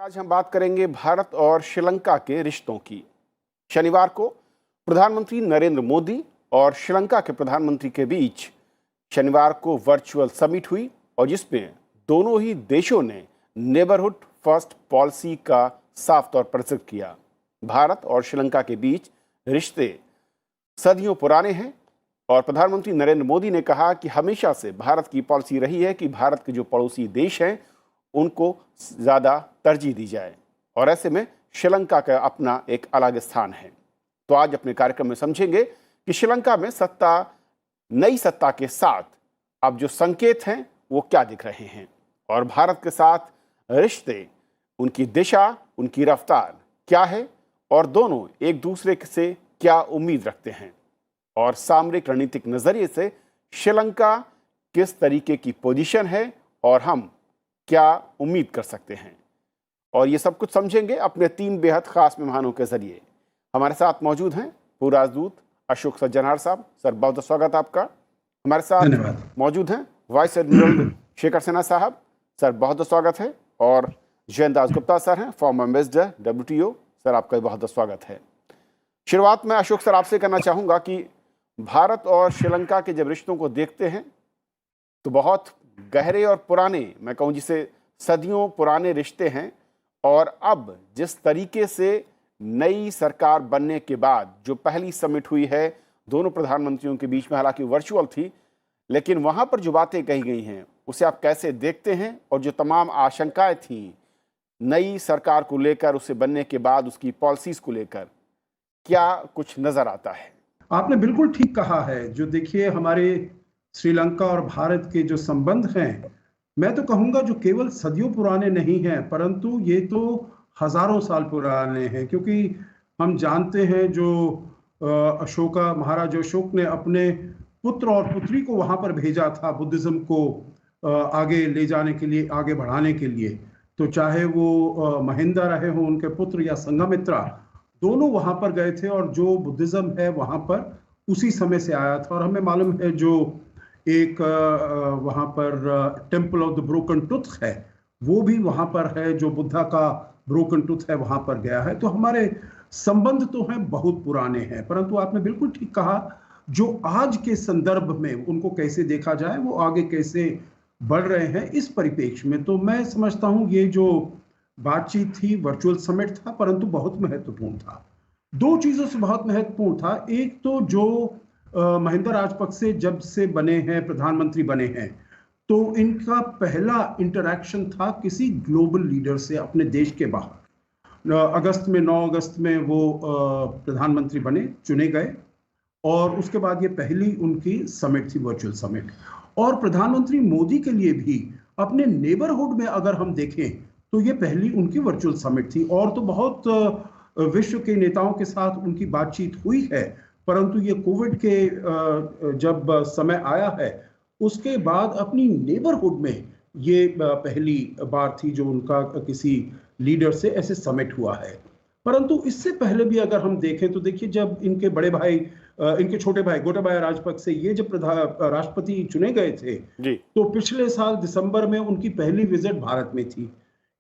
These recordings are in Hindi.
आज हम बात करेंगे भारत और श्रीलंका के रिश्तों की। शनिवार को प्रधानमंत्री नरेंद्र मोदी और श्रीलंका के प्रधानमंत्री के बीच शनिवार को वर्चुअल समिट हुई और जिसमें दोनों ही देशों ने नेबरहुड फर्स्ट पॉलिसी का साफ तौर पर जिक्र किया। भारत और श्रीलंका के बीच रिश्ते सदियों पुराने हैं और प्रधानमंत्री नरेंद्र मोदी ने कहा कि हमेशा से भारत की पॉलिसी रही है कि भारत के जो पड़ोसी देश हैं उनको ज़्यादा तरजीह दी जाए और ऐसे में श्रीलंका का अपना एक अलग स्थान है। तो आज अपने कार्यक्रम में समझेंगे कि श्रीलंका में नई सत्ता के साथ अब जो संकेत हैं वो क्या दिख रहे हैं और भारत के साथ रिश्ते, उनकी दिशा, उनकी रफ्तार क्या है और दोनों एक दूसरे से क्या उम्मीद रखते हैं और सामरिक रणनीतिक नज़रिए से श्रीलंका किस तरीके की पोजीशन है और हम क्या उम्मीद कर सकते हैं। और ये सब कुछ समझेंगे अपने 3 बेहद खास मेहमानों के जरिए। हमारे साथ मौजूद हैं पूर्व राजदूत अशोक सज्जनहार साहब, सर बहुत बहुत स्वागत आपका। हमारे साथ मौजूद हैं वाइस एडमिरल शेखर सिन्हा साहब, सर बहुत बहुत स्वागत है। और जयंत दासगुप्ता सर हैं, फॉर्मर एम्बेसडर WTO, सर आपका बहुत बहुत स्वागत है। शुरुआत में अशोक सर आपसे करना चाहूँगा कि भारत और श्रीलंका के जब रिश्तों को देखते हैं तो बहुत गहरे और पुराने, मैं कहूँ जिसे सदियों पुराने रिश्ते हैं और अब जिस तरीके से नई सरकार बनने के बाद जो पहली समिट हुई है दोनों प्रधानमंत्रियों के बीच में, हालांकि वर्चुअल थी, लेकिन वहाँ पर जो बातें कही गई हैं उसे आप कैसे देखते हैं और जो तमाम आशंकाएं थी नई सरकार को लेकर, उसे बनने के बाद उसकी पॉलिसीज को लेकर, क्या कुछ नज़र आता है? आपने बिल्कुल ठीक कहा है। जो देखिए हमारे श्रीलंका और भारत के जो संबंध हैं, मैं तो कहूँगा जो केवल सदियों पुराने नहीं हैं परंतु ये तो हजारों साल पुराने हैं, क्योंकि हम जानते हैं जो महाराज अशोक ने अपने पुत्र और पुत्री को वहाँ पर भेजा था बुद्धिज्म को आगे ले जाने के लिए, आगे बढ़ाने के लिए। तो चाहे वो महेंद्र रहे हो उनके पुत्र या संघमित्रा, दोनों वहाँ पर गए थे और जो बुद्धिज्म है वहाँ पर उसी समय से आया था। और हमें मालूम है जो एक वहाँ पर temple of the broken tooth है, वो भी वहाँ पर है, जो बुद्धा का ब्रोकन टूथ है वहाँ पर गया है। तो हमारे संबंध तो हैं बहुत पुराने हैं, परंतु आपने बिल्कुल ठीक कहा जो आज के संदर्भ में उनको कैसे देखा जाए, वो आगे कैसे बढ़ रहे हैं इस परिप्रेक्ष्य में, तो मैं समझता हूँ ये जो बातचीत थी वर्चुअल समिट था परंतु बहुत महत्वपूर्ण था। 2 चीजों से बहुत महत्वपूर्ण था। एक तो जो महिंदा राजपक्षे जब से बने हैं, प्रधानमंत्री बने हैं, तो इनका पहला इंटरैक्शन था किसी ग्लोबल लीडर से अपने देश के बाहर। 9 अगस्त में वो प्रधानमंत्री बने, चुने गए और उसके बाद ये पहली उनकी समिट थी, वर्चुअल समिट। और प्रधानमंत्री मोदी के लिए भी अपने नेबरहुड में अगर हम देखें तो ये पहली उनकी वर्चुअल समिट थी। और तो बहुत विश्व के नेताओं के साथ उनकी बातचीत हुई है, परंतु ये कोविड के जब समय आया है उसके बाद अपनी नेबरहुड में ये पहली बार थी जो उनका किसी लीडर से ऐसे समिट हुआ है। परंतु इससे पहले भी अगर हम देखें तो देखिए जब इनके बड़े भाई, इनके छोटे भाई गोटाबाया राजपक्षे ये जब राष्ट्रपति चुने गए थे तो पिछले साल दिसंबर में उनकी पहली विजिट भारत में थी।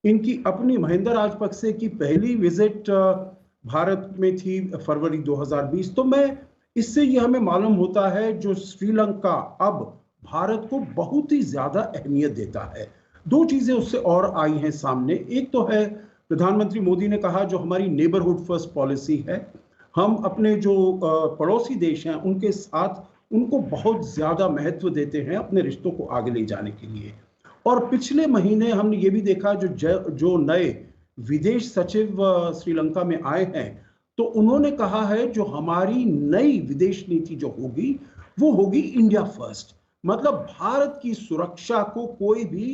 इनकी अपनी महिंदा राजपक्षे की पहली विजिट भारत में थी फरवरी 2020। तो मैं इससे यह हमें मालूम होता है जो श्रीलंका अब भारत को बहुत ही ज्यादा अहमियत देता है। 2 चीजें उससे और आई हैं सामने। एक तो है प्रधानमंत्री मोदी ने कहा जो हमारी नेबरहुड फर्स्ट पॉलिसी है, हम अपने जो पड़ोसी देश हैं उनके साथ उनको बहुत ज्यादा महत्व देते हैं अपने रिश्तों को आगे ले जाने के लिए। और पिछले महीने हमने ये भी देखा जो नए विदेश सचिव श्रीलंका में आए हैं तो उन्होंने कहा है जो हमारी नई विदेश नीति जो होगी वो होगी इंडिया फर्स्ट। मतलब भारत की सुरक्षा को कोई भी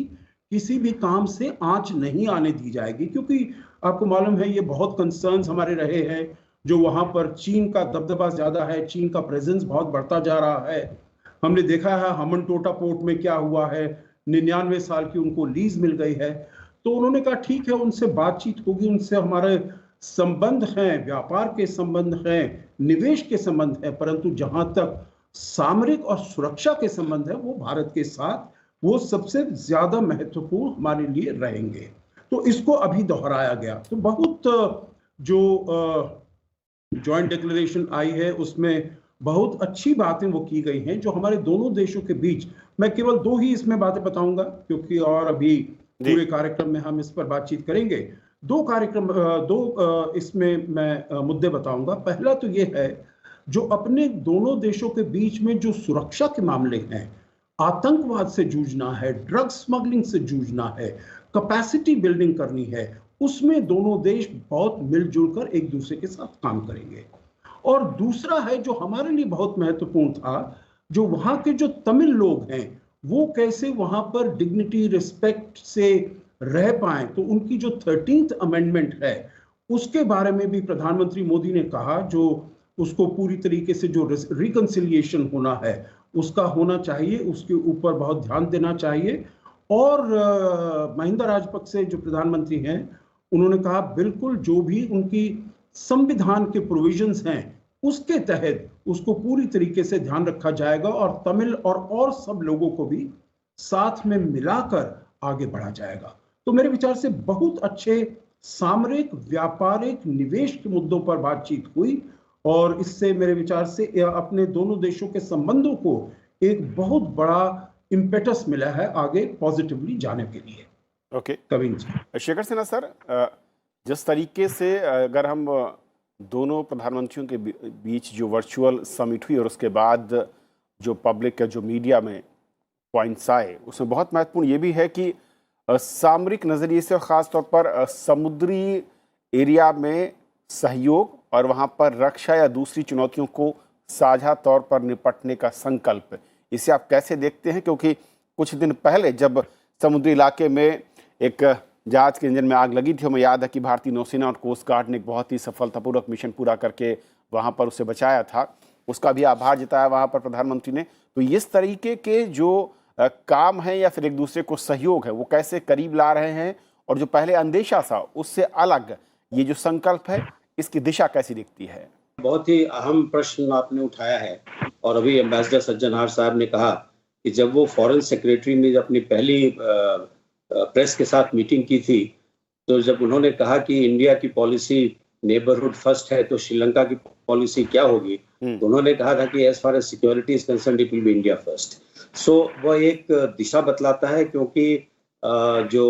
किसी भी काम से आंच नहीं आने दी जाएगी, क्योंकि आपको मालूम है ये बहुत कंसर्न्स हमारे रहे हैं जो वहां पर चीन का दबदबा ज्यादा है, चीन का प्रेजेंस बहुत बढ़ता जा रहा है। हमने देखा है हमनटोटा पोर्ट में क्या हुआ है, 99 साल की उनको लीज मिल गई है। तो उन्होंने कहा ठीक है उनसे बातचीत होगी, उनसे हमारे संबंध हैं, व्यापार के संबंध हैं, निवेश के संबंध है, परंतु जहां तक सामरिक और सुरक्षा के संबंध है वो भारत के साथ वो सबसे ज्यादा महत्वपूर्ण हमारे लिए रहेंगे। तो इसको अभी दोहराया गया। तो बहुत जो जॉइंट डिक्लेरेशन आई है उसमें बहुत अच्छी बातें वो की गई हैं जो हमारे दोनों देशों के बीच। मैं केवल दो ही इसमें बातें बताऊंगा क्योंकि और अभी पूरे कार्यक्रम में हम इस पर बातचीत करेंगे। इसमें मैं मुद्दे बताऊंगा। पहला तो ये है जो अपने दोनों देशों के बीच में जो सुरक्षा के मामले हैं, आतंकवाद से जूझना है, ड्रग स्मगलिंग से जूझना है, कैपेसिटी बिल्डिंग करनी है, उसमें दोनों देश बहुत मिलजुल कर एक दूसरे के साथ काम करेंगे। और दूसरा है जो हमारे लिए बहुत महत्वपूर्ण था, जो वहां के जो तमिल लोग हैं वो कैसे वहां पर डिग्निटी रिस्पेक्ट से रह पाए। तो उनकी जो 13th अमेंडमेंट है उसके बारे में भी प्रधानमंत्री मोदी ने कहा, जो उसको पूरी तरीके से जो रिकंसिलिएशन होना है उसका होना चाहिए, उसके ऊपर बहुत ध्यान देना चाहिए। और महिंदा राजपक्षे जो प्रधानमंत्री हैं उन्होंने कहा बिल्कुल जो भी उनकी संविधान के प्रोविजंस हैं उसके तहत उसको पूरी तरीके से ध्यान रखा जाएगा और तमिल और सब लोगों को भी साथ में मिलाकर आगे बढ़ा जाएगा। तो मेरे विचार से बहुत अच्छे सामरिक, व्यापारिक, निवेश के मुद्दों पर बातचीत हुई और इससे मेरे विचार से अपने दोनों देशों के संबंधों को एक बहुत बड़ा इम्पेटस मिला है आगे पॉजिटिवली जाने के लिए। ओके कविंद जी। शेखर सिन्हा सर, जिस तरीके से अगर हम दोनों प्रधानमंत्रियों के बीच जो वर्चुअल समिट हुई और उसके बाद जो पब्लिक या जो मीडिया में पॉइंट्स आए, उसमें बहुत महत्वपूर्ण ये भी है कि सामरिक नज़रिए से और ख़ास तौर पर समुद्री एरिया में सहयोग और वहाँ पर रक्षा या दूसरी चुनौतियों को साझा तौर पर निपटने का संकल्प, इसे आप कैसे देखते हैं? क्योंकि कुछ दिन पहले जब समुद्री इलाके में एक जहाज के इंजन में आग लगी थी, हमें याद है कि भारतीय नौसेना और कोस्ट गार्ड ने एक बहुत ही सफलतापूर्वक मिशन पूरा करके वहाँ पर उसे बचाया था। उसका भी आभार जताया वहाँ पर प्रधानमंत्री ने। तो इस तरीके के जो काम है या फिर एक दूसरे को सहयोग है वो कैसे करीब ला रहे हैं, और जो पहले अंदेशा था उससे अलग ये जो संकल्प है इसकी दिशा कैसी दिखती है? बहुत ही अहम प्रश्न आपने उठाया है। और अभी एम्बेसडर सज्जनहार साहब ने कहा कि जब वो फॉरेन सेक्रेटरी ने अपनी पहली प्रेस के साथ मीटिंग की थी, तो जब उन्होंने कहा कि इंडिया की पॉलिसी नेबरहुड फर्स्ट है तो श्रीलंका की पॉलिसी क्या होगी, तो उन्होंने कहा था कि as far as security is concerned it will be India first. So वह एक दिशा बतलाता है क्योंकि जो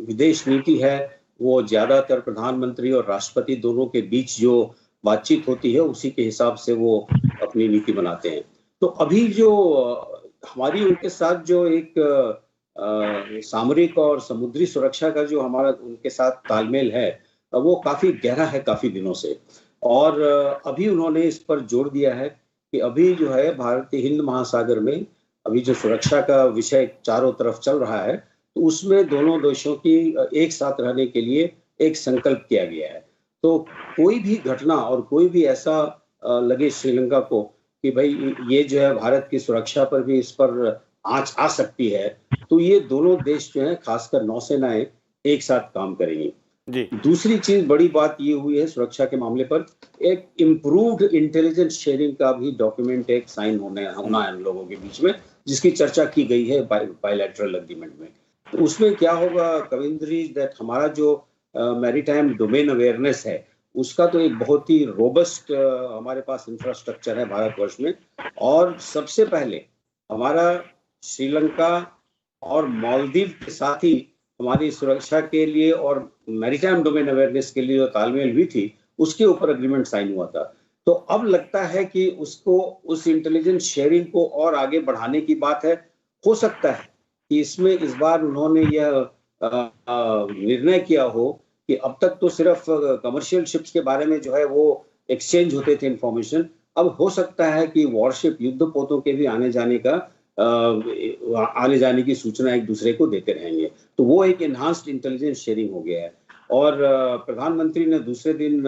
विदेश नीति है वो ज्यादातर प्रधानमंत्री और राष्ट्रपति दोनों के बीच जो बातचीत होती है उसी के हिसाब से वो अपनी नीति बनाते हैं। तो अभी जो हमारी उनके साथ जो एक सामरिक और समुद्री सुरक्षा का जो हमारा उनके साथ तालमेल है वो काफी गहरा है काफी दिनों से। और अभी उन्होंने इस पर जोर दिया है कि अभी जो है भारतीय हिंद महासागर में अभी जो सुरक्षा का विषय चारों तरफ चल रहा है, तो उसमें दोनों देशों की एक साथ रहने के लिए एक संकल्प किया गया है। तो कोई भी घटना और कोई भी ऐसा लगे श्रीलंका को कि भाई ये जो है भारत की सुरक्षा पर भी इस पर आंच आ सकती है, तो ये दोनों देश जो है खासकर नौसेनाएं एक साथ काम करेंगी। जी। दूसरी चीज बड़ी बात ये हुई है सुरक्षा के मामले पर, एक इम्प्रूव्ड इंटेलिजेंस शेयरिंग का भी डॉक्यूमेंट एक साइन होना है हम लोगों के बीच में, जिसकी चर्चा की गई है बायलैटरल एग्रीमेंट में। तो उसमें क्या होगा कविंद्र जी, दैट हमारा जो मैरीटाइम डोमेन अवेयरनेस है उसका तो एक बहुत ही रोबस्ट हमारे पास इंफ्रास्ट्रक्चर है भारतवर्ष में। और सबसे पहले हमारा श्रीलंका और मालदीव के साथ ही हमारी सुरक्षा के लिए और मैरीटाइम डोमेन अवेयरनेस के लिए जो तालमेल हुई थी उसके ऊपर एग्रीमेंट साइन हुआ था। तो अब लगता है कि उसको उस इंटेलिजेंस शेयरिंग को और आगे बढ़ाने की बात है। हो सकता है कि इसमें इस बार उन्होंने यह निर्णय किया हो कि अब तक तो सिर्फ कमर्शियल शिप्स के बारे में जो है वो एक्सचेंज होते थे इंफॉर्मेशन, अब हो सकता है कि वॉरशिप युद्धपोतों के भी आने जाने की सूचना एक दूसरे को देते रहेंगे। तो वो एक एनहांस्ड इंटेलिजेंस शेयरिंग हो गया है। और प्रधानमंत्री ने दूसरे दिन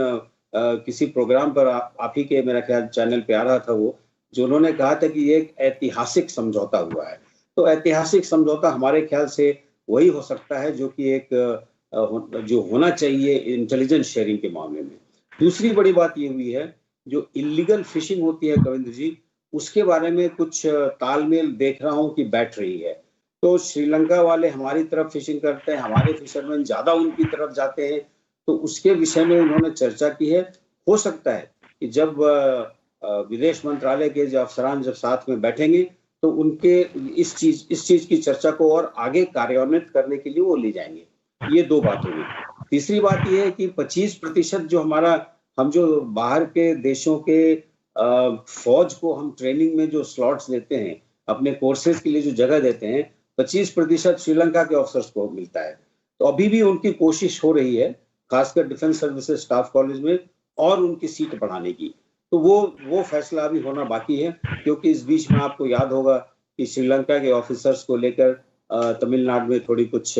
किसी प्रोग्राम पर आप ही के मेरा ख्याल चैनल पे आ रहा था वो, जो उन्होंने कहा था कि ये एक ऐतिहासिक समझौता हुआ है। तो ऐतिहासिक समझौता हमारे ख्याल से वही हो सकता है जो कि एक जो होना चाहिए इंटेलिजेंस शेयरिंग के मामले में। दूसरी बड़ी बात ये हुई है जो इलीगल फिशिंग होती है कविंद्र जी, उसके बारे में कुछ तालमेल देख रहा हूं कि बैठ रही है। तो श्रीलंका वाले हमारी तरफ फिशिंग करते हैं, हमारे फिशरमैन ज्यादा उनकी तरफ जाते हैं, तो उसके विषय में उन्होंने चर्चा की है। हो सकता है कि जब विदेश मंत्रालय के जो अफसरान जब साथ में बैठेंगे तो उनके इस चीज की चर्चा को और आगे कार्यान्वित करने के लिए वो ले जाएंगे। ये दो बात होगी। तीसरी बात ये है कि 25% जो हम जो बाहर के देशों के फौज को हम ट्रेनिंग में जो स्लॉट्स देते हैं, अपने कोर्सेज के लिए जो जगह देते हैं, 25% श्रीलंका के ऑफिसर्स को मिलता है। तो अभी भी उनकी कोशिश हो रही है, खासकर डिफेंस सर्विसेज स्टाफ कॉलेज में, और उनकी सीट बढ़ाने की। तो वो फैसला अभी होना बाकी है, क्योंकि इस बीच में आपको याद होगा कि श्रीलंका के ऑफिसर्स को लेकर तमिलनाडु में थोड़ी कुछ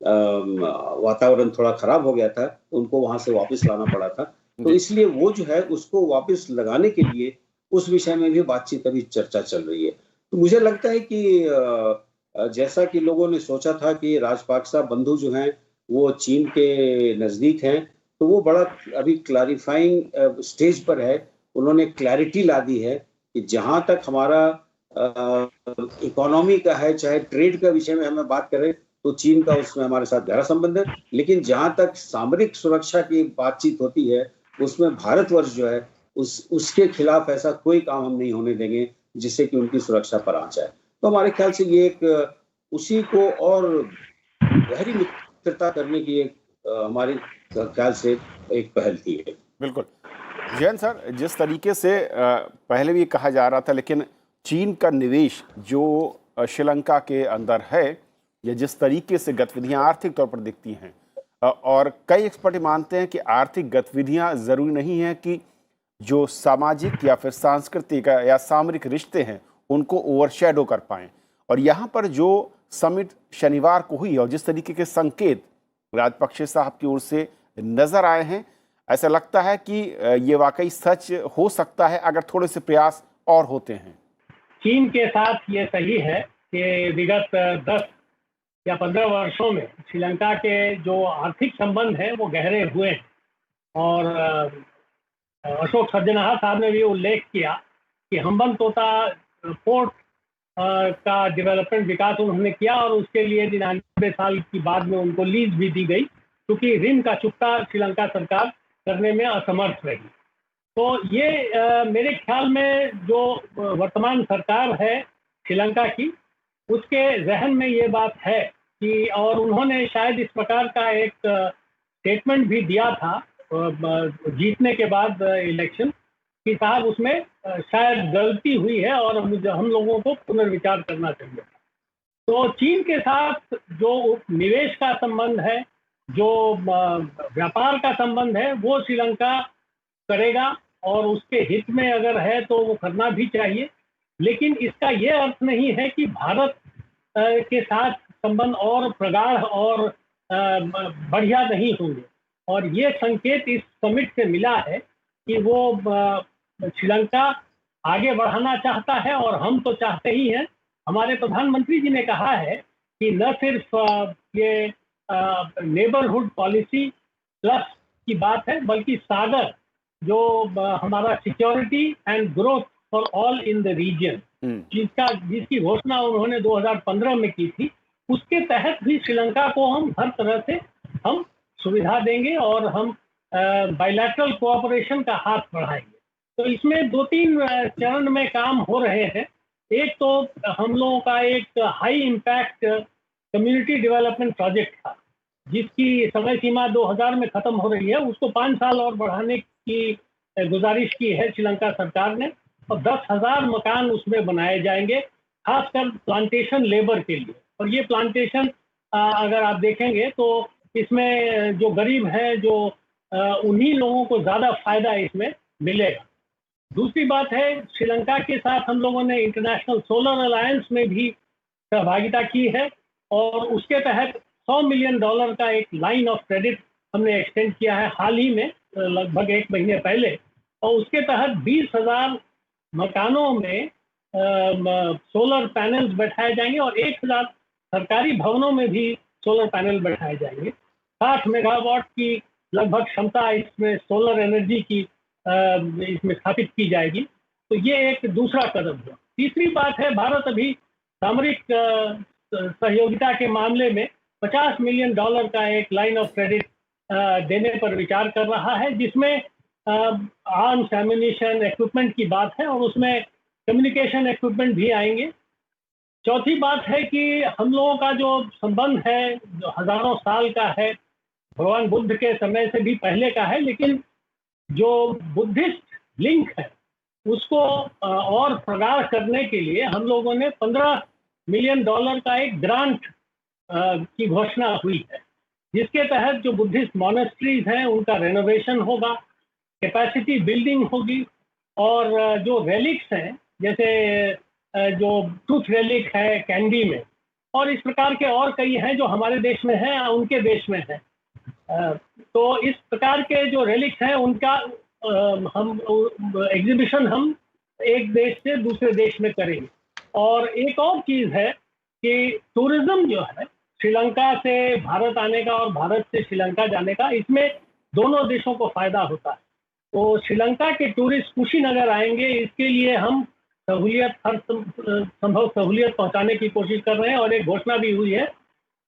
वातावरण थोड़ा खराब हो गया था, उनको वहां से वापस लाना पड़ा था। तो इसलिए वो जो है उसको वापस लगाने के लिए उस विषय में भी बातचीत अभी चर्चा चल रही है। तो मुझे लगता है कि जैसा कि लोगों ने सोचा था कि राजपक्षे बंधु जो हैं वो चीन के नजदीक हैं, तो वो बड़ा अभी क्लैरिफाइंग स्टेज पर है। उन्होंने क्लैरिटी ला दी है कि जहां तक हमारा इकोनॉमी का है, चाहे ट्रेड का विषय में हमें बात करें, तो चीन का उसमें हमारे साथ गहरा संबंध है, लेकिन जहां तक सामरिक सुरक्षा की बातचीत होती है उसमें भारतवर्ष जो है उसके खिलाफ ऐसा कोई काम हम नहीं होने देंगे जिससे कि उनकी सुरक्षा पर आंच आए। तो हमारे ख्याल से ये एक उसी को और गहरी मित्रता करने की एक हमारे ख्याल से एक पहल थी। बिल्कुल जयंत सर, जिस तरीके से पहले भी कहा जा रहा था, लेकिन चीन का निवेश जो श्रीलंका के अंदर है, या जिस तरीके से गतिविधियां आर्थिक तौर पर दिखती हैं, और कई एक्सपर्ट मानते हैं कि आर्थिक गतिविधियां जरूरी नहीं है कि जो सामाजिक या फिर सांस्कृतिक या सामरिक रिश्ते हैं उनको ओवरशैडो कर पाएं। और यहाँ पर जो समिट शनिवार को हुई और जिस तरीके के संकेत राजपक्षे साहब की ओर से नजर आए हैं, ऐसा लगता है कि ये वाकई सच हो सकता है अगर थोड़े से प्रयास और होते हैं। चीन के साथ ये सही है कि विगत 10 या 15 वर्षों में श्रीलंका के जो आर्थिक संबंध हैं वो गहरे हुए हैं। और अशोक सज्जनहा साहब ने भी उल्लेख किया कि हम्बनतोटा पोर्ट का डेवलपमेंट विकास उन्होंने किया और उसके लिए 99 साल की बाद में उनको लीज भी दी गई, क्योंकि ऋण का चुकता श्रीलंका सरकार करने में असमर्थ रही। तो ये मेरे ख्याल में जो वर्तमान सरकार है श्रीलंका की, उसके जहन में ये बात है कि, और उन्होंने शायद इस प्रकार का एक स्टेटमेंट भी दिया था जीतने के बाद इलेक्शन कि साहब उसमें शायद गलती हुई है और हम लोगों को पुनर्विचार करना चाहिए। तो चीन के साथ जो निवेश का संबंध है, जो व्यापार का संबंध है, वो श्रीलंका करेगा और उसके हित में अगर है तो वो करना भी चाहिए। लेकिन इसका ये अर्थ नहीं है कि भारत के साथ संबंध और प्रगाढ़ और बढ़िया नहीं होंगे। और ये संकेत इस समिट से मिला है कि वो श्रीलंका आगे बढ़ाना चाहता है, और हम तो चाहते ही हैं। हमारे प्रधानमंत्री जी ने कहा है कि न सिर्फ ये नेबरहुड पॉलिसी प्लस की बात है, बल्कि सागर जो हमारा security and growth for all in the region, जिसकी घोषणा उन्होंने 2015 में की थी, उसके तहत भी श्रीलंका को हम हर तरह से हम सुविधा देंगे और हम बायलैटरल कोऑपरेशन का हाथ बढ़ाएंगे। तो इसमें 2-3 चरण में काम हो रहे हैं। एक तो हम लोगों का एक high impact community development project था, जिसकी समय सीमा 2000 में खत्म हो रही है, उसको 5 साल और बढ़ाने की गुजारिश की है श्रीलंका सरकार ने, और 10,000 मकान उसमें बनाए जाएंगे, खासकर प्लांटेशन लेबर के लिए। और ये प्लांटेशन अगर आप देखेंगे तो इसमें जो गरीब हैं, जो उन्हीं लोगों को ज़्यादा फायदा इसमें मिलेगा। दूसरी बात है, श्रीलंका के साथ हम लोगों ने इंटरनेशनल सोलर अलायंस में भी सहभागिता की है, और उसके तहत $100 मिलियन का एक लाइन ऑफ क्रेडिट हमने एक्सटेंड किया है हाल ही में, लगभग 1 महीने पहले। और उसके तहत 20,000 मकानों में सोलर पैनल्स बैठाए जाएंगे और 1,000 सरकारी भवनों में भी सोलर पैनल बैठाए जाएंगे। 60 मेगावाट की लगभग क्षमता इसमें सोलर एनर्जी की इसमें स्थापित की जाएगी। तो ये एक दूसरा कदम हुआ। तीसरी बात है, भारत अभी सामरिक सहयोगिता के मामले में $50 मिलियन का एक लाइन ऑफ क्रेडिट देने पर विचार कर रहा है, जिसमें आर्म्स, एम्यूनिशन, इक्विपमेंट की बात है और उसमें कम्युनिकेशन इक्विपमेंट भी आएंगे। चौथी बात है कि हम लोगों का जो संबंध है, जो हजारों साल का है, भगवान बुद्ध के समय से भी पहले का है, लेकिन जो बुद्धिस्ट लिंक है उसको और प्रगाढ़ करने के लिए हम लोगों ने $15 मिलियन का एक ग्रांट की घोषणा हुई है, जिसके तहत जो बुद्धिस्ट मॉनेस्ट्रीज हैं उनका रेनोवेशन होगा, कैपेसिटी बिल्डिंग होगी और जो रेलिक्स हैं, जैसे जो ट्रूथ रेलिक है कैंडी में, और इस प्रकार के और कई हैं जो हमारे देश में हैं, उनके देश में हैं। तो इस प्रकार के जो रेलिक्स हैं उनका हम एग्जीबिशन हम एक देश से दूसरे देश में करेंगे। और एक और चीज़ है कि टूरिज्म जो है श्रीलंका से भारत आने का और भारत से श्रीलंका जाने का, इसमें दोनों देशों को फायदा होता है। तो श्रीलंका के टूरिस्ट कुशीनगर आएंगे, इसके लिए हम सहूलियत, हर संभव सहूलियत पहुंचाने की कोशिश कर रहे हैं और एक घोषणा भी हुई है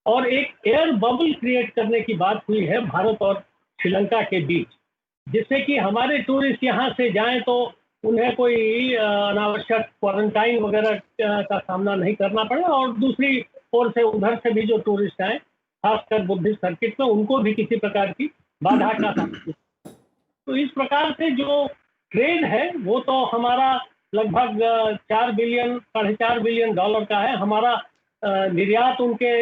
और एक एयर बबल क्रिएट करने की बात हुई है भारत और श्रीलंका के बीच, जिससे कि हमारे टूरिस्ट यहाँ से जाएं तो उन्हें कोई अनावश्यक क्वारंटाइन वगैरह का सामना नहीं करना पड़े और दूसरी ओर से उधर से भी जो टूरिस्ट आए, खासकर बुद्धिस्ट सर्किट में, उनको भी किसी प्रकार की बाधा का सामना। तो इस प्रकार से जो ट्रेड है वो तो हमारा लगभग $4.5 बिलियन का है। हमारा निर्यात उनके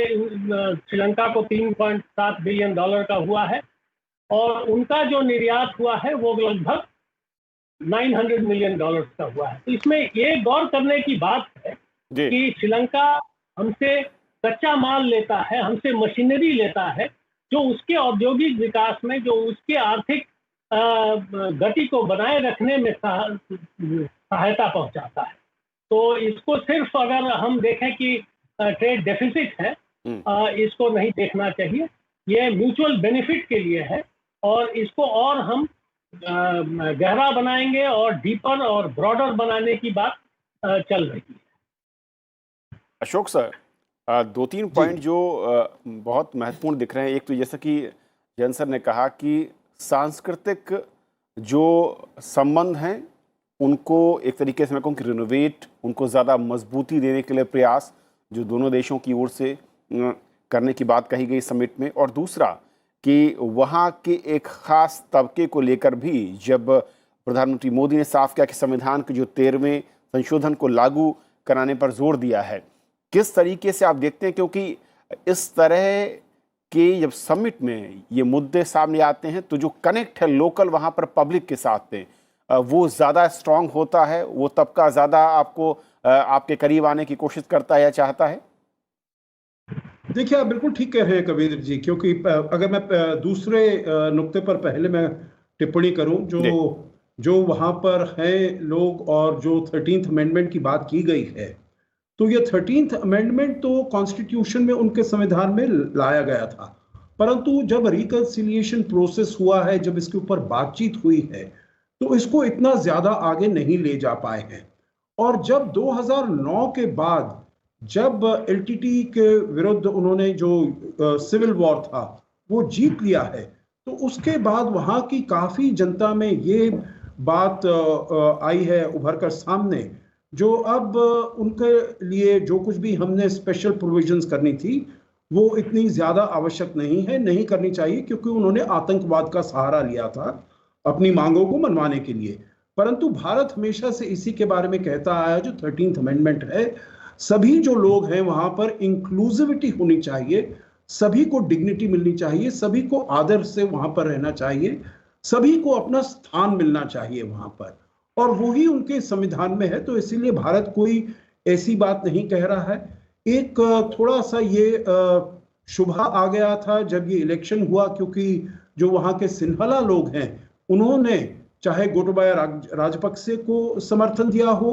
श्रीलंका को $3.7 बिलियन का हुआ है और उनका जो निर्यात हुआ है वो लगभग $900 मिलियन का हुआ है। तो इसमें ये गौर करने की बात है कि श्रीलंका हमसे कच्चा माल लेता है, हमसे मशीनरी लेता है, जो उसके औद्योगिक विकास में, जो उसके आर्थिक गति को बनाए रखने में सहायता पहुंचाता है। तो इसको सिर्फ अगर हम देखें कि ट्रेड डेफिसिट है, इसको नहीं देखना चाहिए। ये म्यूचुअल बेनिफिट के लिए है और इसको और हम गहरा बनाएंगे और डीपर और ब्रॉडर बनाने की बात चल रही है। अशोक सर, 2-3 पॉइंट जो बहुत महत्वपूर्ण दिख रहे हैं। एक तो जैसा कि जैन सर ने कहा कि सांस्कृतिक जो संबंध हैं उनको एक तरीके से मैं कहूँ कि रिनोवेट, उनको ज़्यादा मजबूती देने के लिए प्रयास जो दोनों देशों की ओर से करने की बात कही गई समिट में। और दूसरा कि वहाँ के एक ख़ास तबके को लेकर भी जब प्रधानमंत्री मोदी ने साफ किया कि संविधान के जो 13वें संशोधन को लागू कराने पर जोर दिया है, किस तरीके से आप देखते हैं? क्योंकि इस तरह के जब समिट में ये मुद्दे सामने आते हैं तो जो कनेक्ट है लोकल वहाँ पर पब्लिक के साथ में, वो ज़्यादा स्ट्रांग होता है, वो तबका ज़्यादा आपको आपके करीब आने की कोशिश करता है या चाहता है। देखिए, आप बिल्कुल ठीक कह रहे हैं कबीर जी, क्योंकि अगर मैं दूसरे नुक्ते पर पहले मैं टिप्पणी करूं, जो वहां पर हैं लोग और जो 13th अमेंडमेंट की बात की गई है, तो ये 13th अमेंडमेंट तो कॉन्स्टिट्यूशन में उनके संविधान में लाया गया था, परंतु जब रिकंसिलिएशन प्रोसेस हुआ है, जब इसके ऊपर बातचीत हुई है, तो इसको इतना ज्यादा आगे नहीं ले जा पाए हैं। और जब 2009 के बाद जब एलटीटी के विरुद्ध उन्होंने जो सिविल वॉर था वो जीत लिया है, तो उसके बाद वहां की काफी जनता में ये बात आई है उभर कर सामने, जो अब उनके लिए जो कुछ भी हमने स्पेशल प्रोविजंस करनी थी वो इतनी ज्यादा आवश्यक नहीं करनी चाहिए, क्योंकि उन्होंने आतंकवाद का सहारा लिया था अपनी मांगों को मनवाने के लिए। परंतु भारत हमेशा से इसी के बारे में कहता आया, जो 13th अमेंडमेंट है, सभी जो लोग हैं वहां पर इंक्लूसिविटी होनी चाहिए, सभी को डिग्निटी मिलनी चाहिए, सभी को आदर से वहां पर रहना चाहिए, सभी को अपना स्थान मिलना चाहिए वहां पर, और वही उनके संविधान में है। तो इसीलिए भारत कोई ऐसी बात नहीं कह रहा है। एक थोड़ा सा ये शुभा आ गया था जब ये इलेक्शन हुआ, क्योंकि जो वहां के सिन्हला लोग हैं उन्होंने चाहे गोटाबाया राजपक्षे को समर्थन दिया हो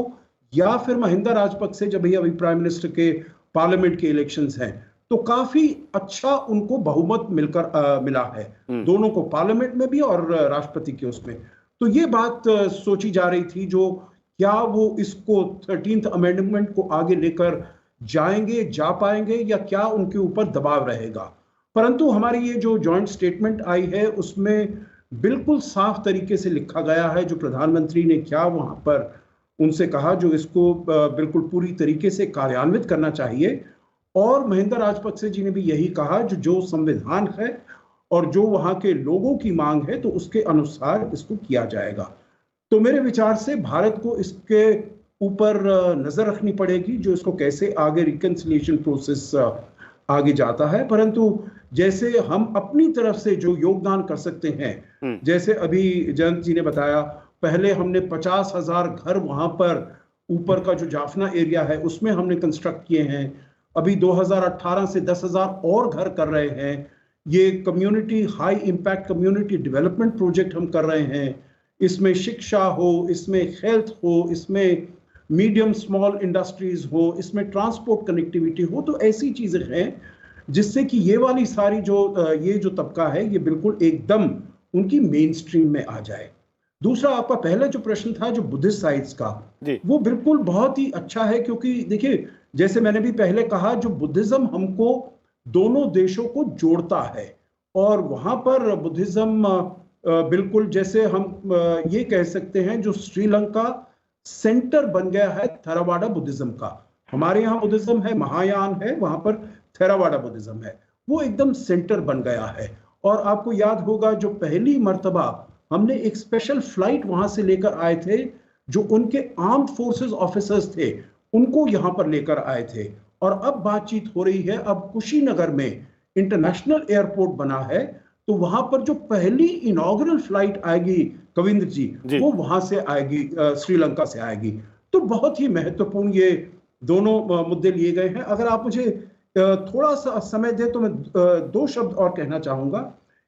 या फिर महिंदा राजपक्षे, जब अभी प्राइम मिनिस्टर के पार्लियामेंट के इलेक्शंस हैं, तो काफी अच्छा उनको बहुमत मिला है, दोनों को, पार्लियामेंट में भी और राष्ट्रपति के उसमें। तो ये बात सोची जा रही थी, जो क्या वो इसको 13th अमेंडमेंट को आगे लेकर जाएंगे, जा पाएंगे, या क्या उनके ऊपर दबाव रहेगा। परंतु हमारी ये जो जॉइंट स्टेटमेंट आई है उसमें बिल्कुल साफ तरीके से लिखा गया है जो प्रधानमंत्री ने क्या वहां पर उनसे कहा, जो इसको बिल्कुल पूरी तरीके से कार्यान्वित करना चाहिए। और महिंदा राजपक्षे जी ने भी यही कहा जो संविधान है और जो वहां के लोगों की मांग है तो उसके अनुसार इसको किया जाएगा। तो मेरे विचार से भारत को इसके ऊपर नजर रखनी पड़ेगी जो इसको कैसे आगे रिकंसिलिएशन प्रोसेस आगे जाता है। परंतु जैसे हम अपनी तरफ से जो योगदान कर सकते हैं, जैसे अभी जयंत जी ने बताया, पहले हमने 50,000 घर वहां पर ऊपर का जो जाफना एरिया है उसमें हमने कंस्ट्रक्ट किए हैं। अभी 2018 से 10,000 और घर कर रहे हैं। ये community high impact community development project हम कर रहे हैं। इसमें शिक्षा हो, इसमें हेल्थ हो, इसमें मीडियम स्मॉल इंडस्ट्रीज हो, इसमें ट्रांसपोर्ट कनेक्टिविटी हो। तो ऐसी चीजें हैं जिससे कि ये वाली सारी ये जो तबका है ये बिल्कुल एकदम उनकी मेन स्ट्रीम में आ जाए। दूसरा, आपका पहला जो प्रश्न था जो बुद्धिस्ट साइट्स का, वो बिल्कुल बहुत ही अच्छा है, क्योंकि देखिए जैसे मैंने भी पहले कहा, जो बुद्धिज्म हमको दोनों देशों को जोड़ता है। और वहां पर बुद्धिज्म बिल्कुल जैसे हम ये कह सकते हैं जो श्रीलंका सेंटर बन गया है थेरावाडा बुद्धिज्म का। हमारे यहाँ बुद्धिज्म है, महायान है, वहां पर थेरावाडा बुद्धिज्म है, वो एकदम सेंटर बन गया है। और आपको याद होगा जो पहली मर्तबा हमने एक स्पेशल फ्लाइट वहां से लेकर आए थे, जो उनके आर्म्ड फोर्सेस ऑफिसर्स थे उनको यहां पर लेकर आए थे। और अब बातचीत हो रही है, अब कुशीनगर में इंटरनेशनल एयरपोर्ट बना है, तो वहां पर जो पहली इनॉग्रल फ्लाइट आएगी कविंद्र जी, वो वहां से आएगी, श्रीलंका से आएगी। तो बहुत ही महत्वपूर्ण ये दोनों मुद्दे लिए गए हैं। अगर आप मुझे थोड़ा सा समय दे तो मैं 2 शब्द और कहना चाहूंगा।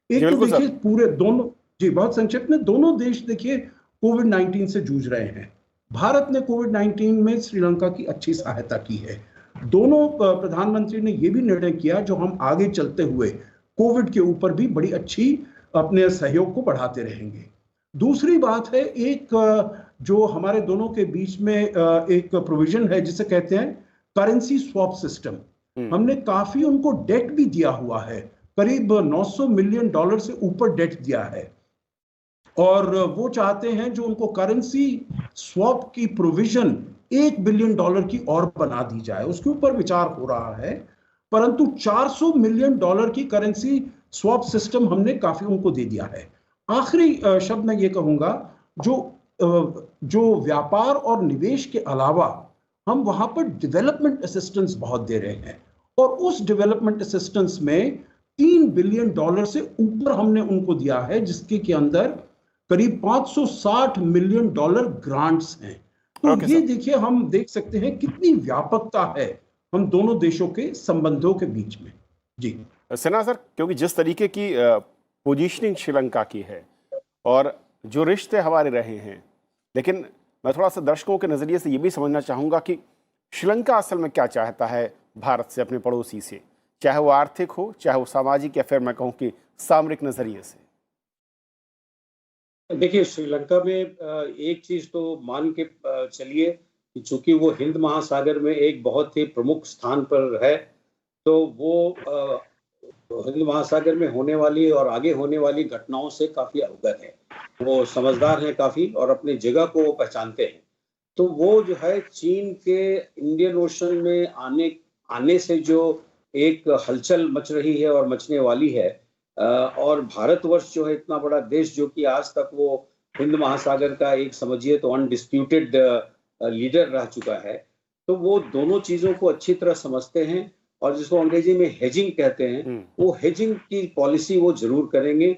एक तो देखिए पूरे दोनों, जी बहुत संक्षिप्त में, दोनों देश देखिए कोविड-19 से जूझ रहे हैं। भारत ने कोविड-19 में श्रीलंका की अच्छी सहायता की है। दोनों प्रधानमंत्री ने यह भी निर्णय किया जो हम आगे चलते हुए कोविड के ऊपर भी बड़ी अच्छी अपने सहयोग को बढ़ाते रहेंगे। दूसरी बात है, एक जो हमारे दोनों के बीच में एक प्रोविजन है जिसे कहते हैं करेंसी स्वैप सिस्टम। हमने काफी उनको डेट भी दिया हुआ है, करीब $900 मिलियन से ऊपर डेट दिया है। और वो चाहते हैं जो उनको करेंसी स्वैप की प्रोविजन $1 बिलियन की और बना दी जाए, उसके ऊपर विचार हो रहा है। परंतु $400 मिलियन की करेंसी स्वैप सिस्टम हमने काफी उनको दे दिया है। आखिरी शब्द मैं ये कहूंगा, जो व्यापार और निवेश के अलावा हम वहां पर डेवलपमेंट असिस्टेंस बहुत दे रहे हैं, और उस डेवलपमेंट असिस्टेंस में $3 बिलियन से ऊपर हमने उनको दिया है, जिसके के अंदर करीब $560 मिलियन ग्रांट्स हैं। तो ये देखिए, हम देख सकते हैं कितनी व्यापकता है हम दोनों देशों के संबंधों के बीच में। जी सिन्हा सर, क्योंकि जिस तरीके की पोजीशनिंग श्रीलंका की है और जो रिश्ते हमारे रहे हैं, लेकिन मैं थोड़ा सा दर्शकों के नज़रिए से ये भी समझना चाहूँगा कि श्रीलंका असल में क्या चाहता है भारत से, अपने पड़ोसी से, चाहे वो आर्थिक हो, चाहे वो सामाजिक, या फिर मैं कहूँ कि सामरिक नज़रिए से। देखिए, श्रीलंका में एक चीज तो मान के चलिए कि चूंकि वो हिंद महासागर में एक बहुत ही प्रमुख स्थान पर है, तो वो हिंद महासागर में होने वाली और आगे होने वाली घटनाओं से काफी अवगत है। वो समझदार हैं काफी और अपनी जगह को वो पहचानते हैं। तो वो जो है चीन के इंडियन ओशन में आने से जो एक हलचल मच रही है और मचने वाली है, और भारतवर्ष जो है इतना बड़ा देश जो कि आज तक वो हिंद महासागर का एक समझिए तो अनडिस्प्यूटेड लीडर रह चुका है, तो वो दोनों चीजों को अच्छी तरह समझते हैं। और जिसको अंग्रेजी में हेजिंग कहते हैं, वो हेजिंग की पॉलिसी वो जरूर करेंगे।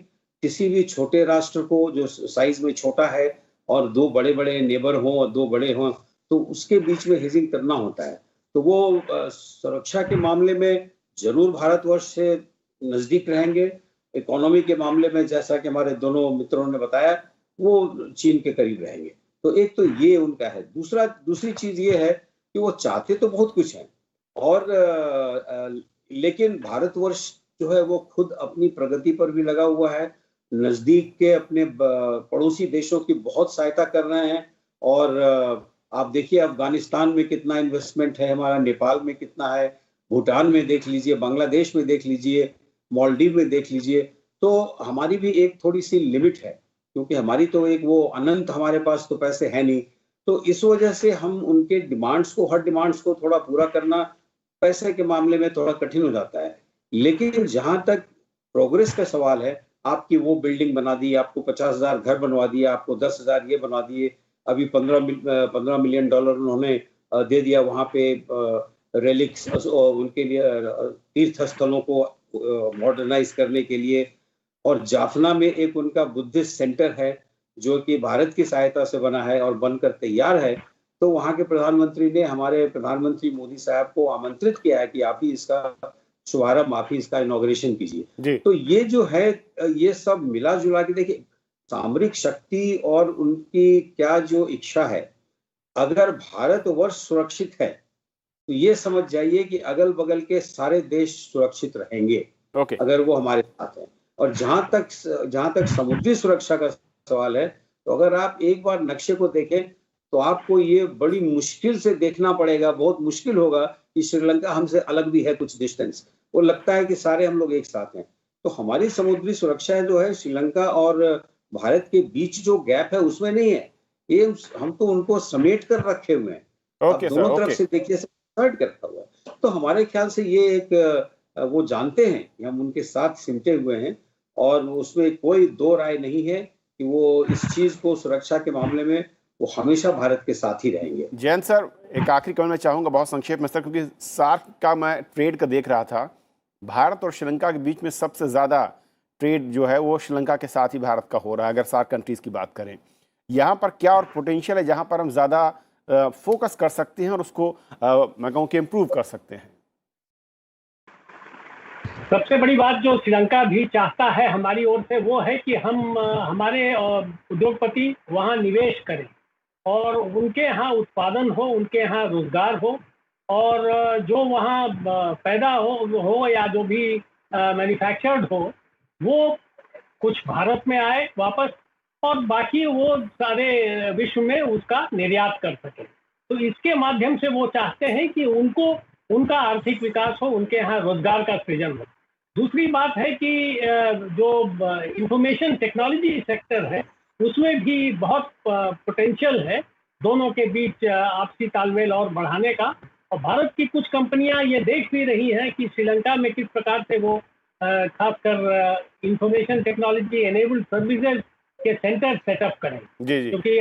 किसी भी छोटे राष्ट्र को जो साइज में छोटा है और 2 बड़े बड़े नेबर हों और 2 बड़े हों, तो उसके बीच में हेजिंग करना होता है। तो वो सुरक्षा के मामले में जरूर भारतवर्ष से नजदीक रहेंगे। इकोनॉमी के मामले में जैसा कि हमारे दोनों मित्रों ने बताया, वो चीन के करीब रहेंगे। तो एक तो ये उनका है। दूसरी चीज ये है कि वो चाहते तो बहुत कुछ है, और लेकिन भारतवर्ष जो है वो खुद अपनी प्रगति पर भी लगा हुआ है। नजदीक के अपने पड़ोसी देशों की बहुत सहायता कर रहे हैं, और आप देखिए अफगानिस्तान में कितना इन्वेस्टमेंट है हमारा, नेपाल में कितना है, भूटान में देख लीजिए, बांग्लादेश में देख लीजिए, मालदीव में देख लीजिए। तो हमारी भी एक थोड़ी सी लिमिट है, क्योंकि हमारी तो एक वो अनंत हमारे पास तो पैसे है नहीं। तो इस वजह से हम उनके डिमांड्स को, हर डिमांड्स को थोड़ा पूरा करना पैसे के मामले में थोड़ा कठिन हो जाता है। लेकिन जहां तक प्रोग्रेस का सवाल है, आपकी वो बिल्डिंग बना दी, आपको 50,000 घर बनवा दिया, आपको 10,000 ये बना दिए, अभी 15 मिलियन डॉलर उन्होंने दे दिया वहां पे रेलिक्स उनके लिए, तीर्थ स्थलों को मॉडर्नाइज करने के लिए। और जाफना में एक उनका बुद्धिस्ट सेंटर है जो कि भारत की सहायता से बना है और बनकर तैयार है। तो वहां के प्रधानमंत्री ने हमारे प्रधानमंत्री मोदी साहब को आमंत्रित किया है कि आप ही इसका शुभारंभ, आप ही इसका इनॉग्रेशन कीजिए। तो ये जो है, ये सब मिला जुला के देखिए, सामरिक शक्ति और उनकी क्या जो इच्छा है, अगर भारतवर्ष सुरक्षित है तो ये समझ जाइए कि अगल बगल के सारे देश सुरक्षित रहेंगे, अगर वो हमारे साथ हैं। और जहां तक समुद्री सुरक्षा का सवाल है, तो अगर आप एक बार नक्शे को देखें तो आपको ये बड़ी मुश्किल से देखना पड़ेगा, बहुत मुश्किल होगा कि श्रीलंका हमसे अलग भी है कुछ डिस्टेंस। वो लगता है कि सारे हम लोग एक साथ हैं। तो हमारी समुद्री सुरक्षा जो है श्रीलंका और भारत के बीच जो गैप है उसमें नहीं है, ये हम तो उनको समेट कर रखे हुए हैं। आप दोनों तरफ से देखिए, समेट कर रखा हुआ है। तो हमारे ख्याल से ये एक वो जानते हैं कि हम उनके साथ सिमटे हुए हैं, और उसमें कोई दो राय नहीं है कि वो इस चीज को, सुरक्षा के मामले में वो हमेशा भारत के साथ ही रहेंगे। जयंत सर, एक आखिरी कमेंट मैं चाहूंगा बहुत संक्षेप में सर, क्योंकि सार्क का मैं ट्रेड का देख रहा था, भारत और श्रीलंका के बीच में सबसे ज़्यादा ट्रेड जो है वो श्रीलंका के साथ ही भारत का हो रहा है, अगर सार्क कंट्रीज़ की बात करें। यहाँ पर क्या और पोटेंशियल है जहाँ पर हम ज़्यादा फोकस कर सकते हैं और उसको मैं कहूँ कि इम्प्रूव कर सकते हैं? सबसे बड़ी बात जो श्रीलंका भी चाहता है हमारी ओर से, वो है कि हम हमारे उद्योगपति वहाँ निवेश करें और उनके यहाँ उत्पादन हो, उनके यहाँ रोजगार हो, और जो वहाँ पैदा हो या जो भी मैन्युफैक्चर्ड हो, वो कुछ भारत में आए वापस, और बाकी वो सारे विश्व में उसका निर्यात कर सके। तो इसके माध्यम से वो चाहते हैं कि उनका आर्थिक विकास हो, उनके यहाँ रोजगार का सृजन हो। दूसरी बात है कि जो इंफॉर्मेशन टेक्नोलॉजी सेक्टर है, उसमें भी बहुत पोटेंशियल है दोनों के बीच आपसी तालमेल और बढ़ाने का। और भारत की कुछ कंपनियां ये देख भी रही हैं कि श्रीलंका में किस प्रकार से वो खासकर इंफॉर्मेशन टेक्नोलॉजी एनेबल्ड सर्विसेज के सेंटर सेटअप करें, क्योंकि